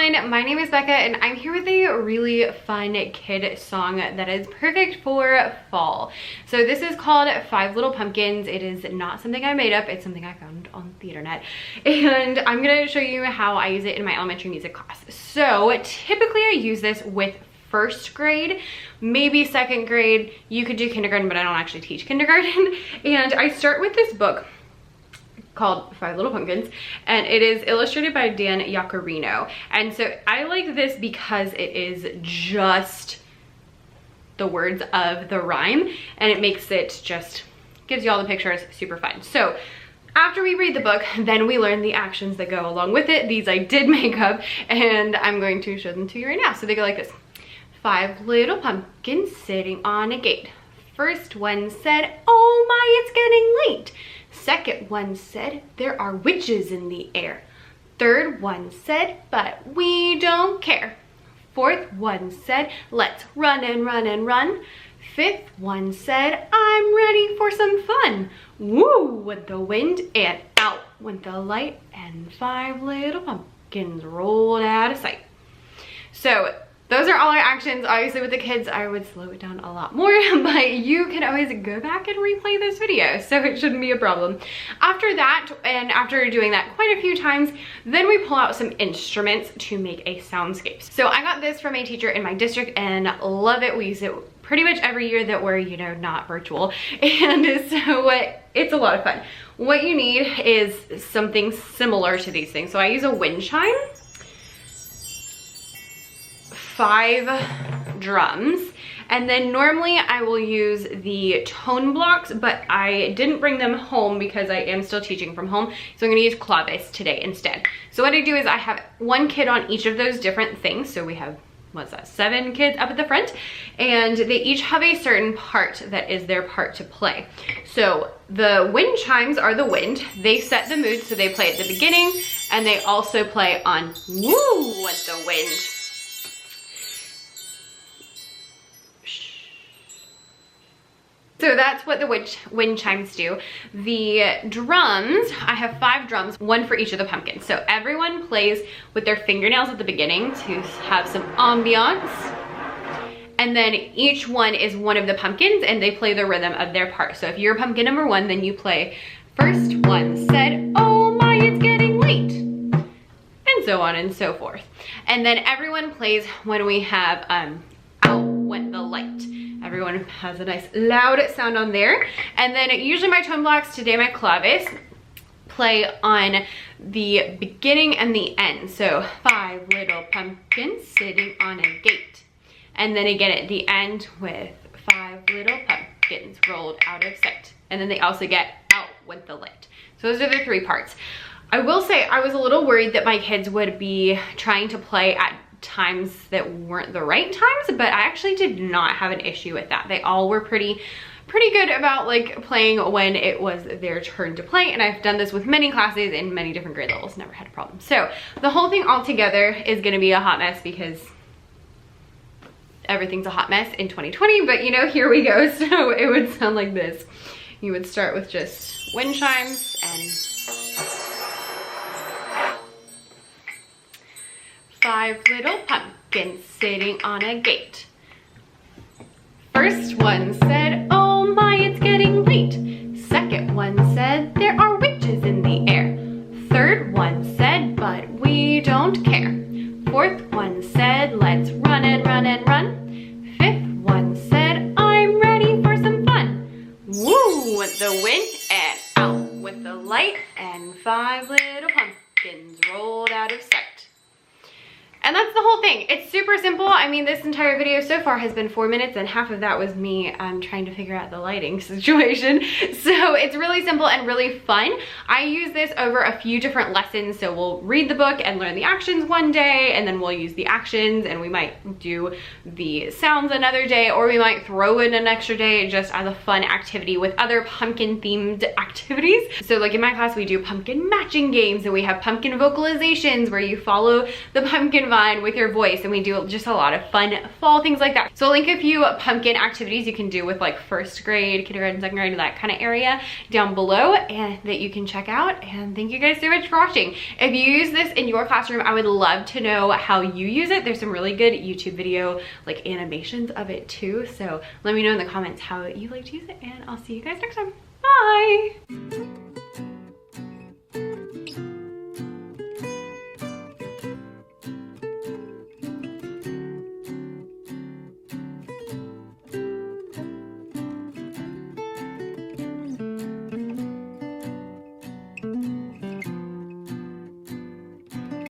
everyone, my name is Becca and I'm here with a really fun kid song that is perfect for fall. So this is called Five Little Pumpkins. It is not something I made up, it's something I found on the internet. And I'm gonna show you how I use it in my elementary music class. So typically I use this with first grade, maybe second grade. You could do kindergarten, but I don't actually teach kindergarten. And I start with this book called Five Little Pumpkins, and it is illustrated by Dan Yacarino. And so I like this because it is just the words of the rhyme, and it makes it just, gives you all the pictures, super fun. So after we read the book, then we learn the actions that go along with it. These I did make up, and I'm going to show them to you right now. So they go like this. Five little pumpkins sitting on a gate. First one said, "Oh my, it's getting late." Second one said, "There are witches in the air." Third one said, "But we don't care." Fourth one said, "Let's run and run and run." Fifth one said, "I'm ready for some fun." Woo went the wind and out went the light, and five little pumpkins rolled out of sight. So those are all our actions. Obviously with the kids, I would slow it down a lot more, but you can always go back and replay this video, so it shouldn't be a problem. After that, and after doing that quite a few times, then we pull out some instruments to make a soundscape. So I got this from a teacher in my district and love it. We use it pretty much every year that we're, you know, not virtual. And so it's a lot of fun. What you need is something similar to these things. So I use a wind chime, 5 drums, and then normally I will use the tone blocks, but I didn't bring them home because I am still teaching from home, so I'm going to use claves today instead. So what I do is I have one kid on each of those different things. So we have, what's that, 7 kids up at the front, and they each have a certain part that is their part to play. So the wind chimes are the wind. They set the mood, so they play at the beginning, and they also play on woo with the wind. So that's what the wind chimes do. The drums, I have 5 drums, 1 for each of the pumpkins. So everyone plays with their fingernails at the beginning to have some ambiance. And then each one is one of the pumpkins and they play the rhythm of their part. So if you're pumpkin number 1, then you play first one said, "Oh my, it's getting late." And so on and so forth. And then everyone plays when we have out went the light. Everyone has a nice loud sound on there. And then usually my tone blocks, today my claves, play on the beginning and the end. So 5 little pumpkins sitting on a gate. And then again at the end with 5 little pumpkins rolled out of sight. And then they also get out with the light. So those are the 3 parts. I will say I was a little worried that my kids would be trying to play at times that weren't the right times, but I actually did not have an issue with that. They all were pretty good about like playing when it was their turn to play, and I've done this with many classes in many different grade levels, never had a problem. So the whole thing all together is going to be a hot mess because everything's a hot mess in 2020, but you know, here we go. So it would sound like this. You would start with just wind chimes and 5 little pumpkins sitting on a gate. First one said, "Oh my, it's getting late." Second one said, "There are witches in the air." Third one said, "But we don't care." Fourth one said, "Let's run and run and run." Fifth one said, "I'm ready for some fun." Woo with the wind and out with the light, and 5 little pumpkins rolled out of sight. And that's the whole thing. It's super simple. I mean, this entire video so far has been 4 minutes, and half of that was me trying to figure out the lighting situation. So it's really simple and really fun. I use this over a few different lessons. So we'll read the book and learn the actions one day, and then we'll use the actions, and we might do the sounds another day, or we might throw in an extra day just as a fun activity with other pumpkin themed activities. So like in my class, we do pumpkin matching games, and we have pumpkin vocalizations where you follow the pumpkin vibe fun with your voice, and we do just a lot of fun fall things like that. So I'll link a few pumpkin activities you can do with like first grade, kindergarten, second grade, that kind of area down below, and that you can check out. And thank you guys so much for watching. If you use this in your classroom, I would love to know how you use it. There's some really good YouTube video like animations of it too, so let me know in the comments how you like to use it, and I'll see you guys next time. Bye.